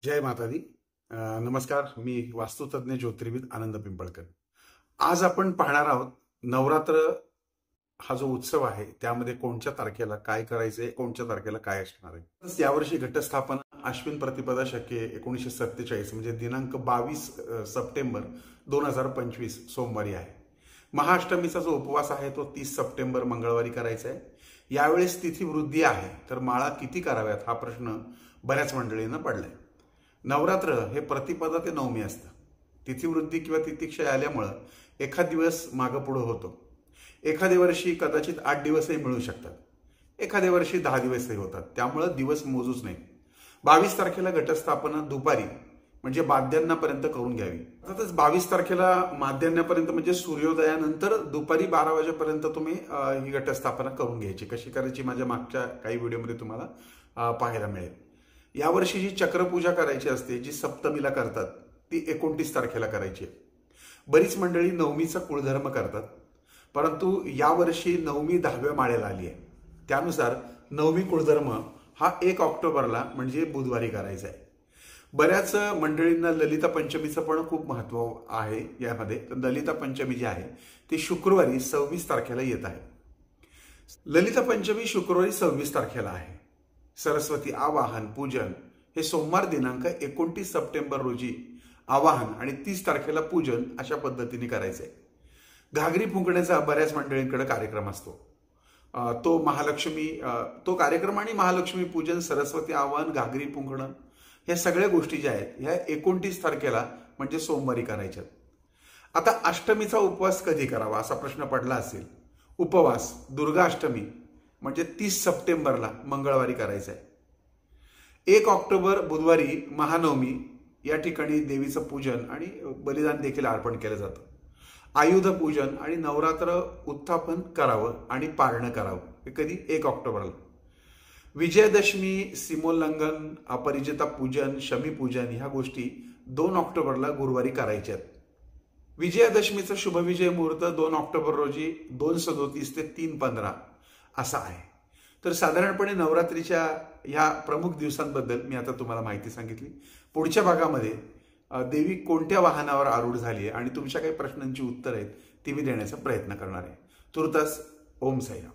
जय माता दी. नमस्कार. मी वास्तुतज्ञ ज्योतिर्विद आनंद पिंपळकर. आज आपण पाहणार आहोत नवरात्र हा जो उत्सव आहे त्यामध्ये कोणत्या तारखेला काय करायचंय, कोणत्या तारखेला काय असणार आहे. यावर्षी घटस्थापना अश्विन प्रतिपदा शके 1947 म्हणजे दिनांक 22 सप्टेंबर 2025 सोमवारी आहे. महाअष्टमीचा जो उपवास आहे तो 30 सप्टेंबर मंगळवारी करायचा आहे. यावेळेस तिथी वृद्धी आहे, तर माळा किती कराव्यात हा प्रश्न बऱ्याच मंडळींना पडलाय. नवरात्र हे प्रतिपदा ते नवमी असतं. तिथीवृद्धी किंवा तिथिक्षय आल्यामुळं एखाद दिवस मागं पुढं होतो. एखाद्या वर्षी कदाचित 8 दिवसही मिळू शकतात, एखाद्या वर्षी 10 दिवसही होतात. त्यामुळं दिवस मोजूच नाही. 22 तारखेला घटस्थापना दुपारी म्हणजे माध्यान्हापर्यंत करून घ्यावी. अर्थातच 22 तारखेला माध्यान्हापर्यंत म्हणजे सूर्योदयानंतर दुपारी 12 वाजेपर्यंत तुम्ही ही घटस्थापना करून घ्यायची. कशी करायची माझ्या मागच्या काही व्हिडिओमध्ये तुम्हाला पाहायला मिळेल. यावर्षी जी चक्रपूजा करायची असते, जी सप्तमीला करतात, ती 29 तारखेला करायची आहे. बरीच मंडळी नवमीचा कुळधर्म करतात, परंतु यावर्षी नवमी 10व्या माळेला आली आहे. त्यानुसार नवमी कुळधर्म हा 1 ऑक्टोबरला म्हणजे बुधवारी करायचा आहे. बऱ्याच मंडळींना ललिता पंचमीचं पण खूप महत्व आहे यामध्ये. तर ललिता पंचमी जी आहे ती शुक्रवारी 26 तारखेला येत आहे. ललिता पंचमी शुक्रवारी 26 तारखेला आहे. सरस्वती आवाहन पूजन हे सोमवार दिनांक 29 सप्टेंबर रोजी आवाहन आणि 30 तारखेला पूजन अशा पद्धतीने करायचंय. घागरी फुंकण्याचा बऱ्याच मंडळींकडे कार्यक्रम असतो. तो कार्यक्रम आणि महालक्ष्मी पूजन, सरस्वती आवाहन, घागरी फुंकणं ह्या सगळ्या गोष्टी ज्या आहेत ह्या 29 तारखेला म्हणजे सोमवारी करायच्यात. आता अष्टमीचा उपवास कधी करावा असा प्रश्न पडला असेल. उपवास दुर्गा अष्टमी म्हणजे 30 सप्टेंबरला मंगळवारी करायचं आहे. 1 ऑक्टोबर बुधवारी महानवमी या ठिकाणी देवीचं पूजन आणि बलिदान देखील अर्पण केलं जातं. आयुध पूजन आणि नवरात्र उत्थापन करावं आणि पारणं करावं. हे कधी 1 ऑक्टोबरला. विजयादशमी, सीमोल्लंघन, अपरिजिता पूजन, शमी पूजन ह्या गोष्टी 2 ऑक्टोबरला गुरुवारी करायच्यात. विजयादशमीचा शुभविजय मुहूर्त 2 ऑक्टोबर रोजी 2:37 ते 3:15 असा आहे. तर साधारणपणे नवरात्रीच्या ह्या प्रमुख दिवसांबद्दल मी आता तुम्हाला माहिती सांगितली. पुढच्या भागामध्ये देवी कोणत्या वाहनावर आरूढ झाली आहे आणि तुमच्या काही प्रश्नांची उत्तर आहेत ती मी देण्याचा प्रयत्न करणार आहे. तुर्तास ओम साईराम.